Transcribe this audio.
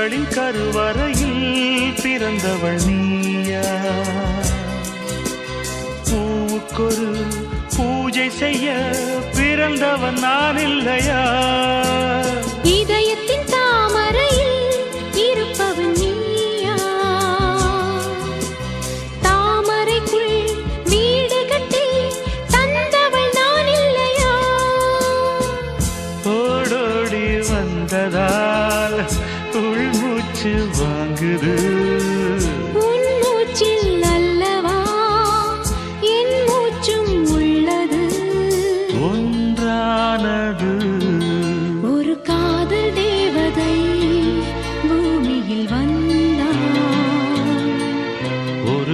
பெண்களின் கருவறையில் பிறந்தவள் நீயா? பூவுக்கொரு பூஜை செய்ய பிறந்தவன் நான் இல்லையா? இதயத்தின் தாமரையில் இருப்பவன் நீயா? தாமரைக்குள் வீடு கட்டி தந்தவள் நான் இல்லையா? ஓடோடி வந்ததால் உள்மூச்சு வாங்குது.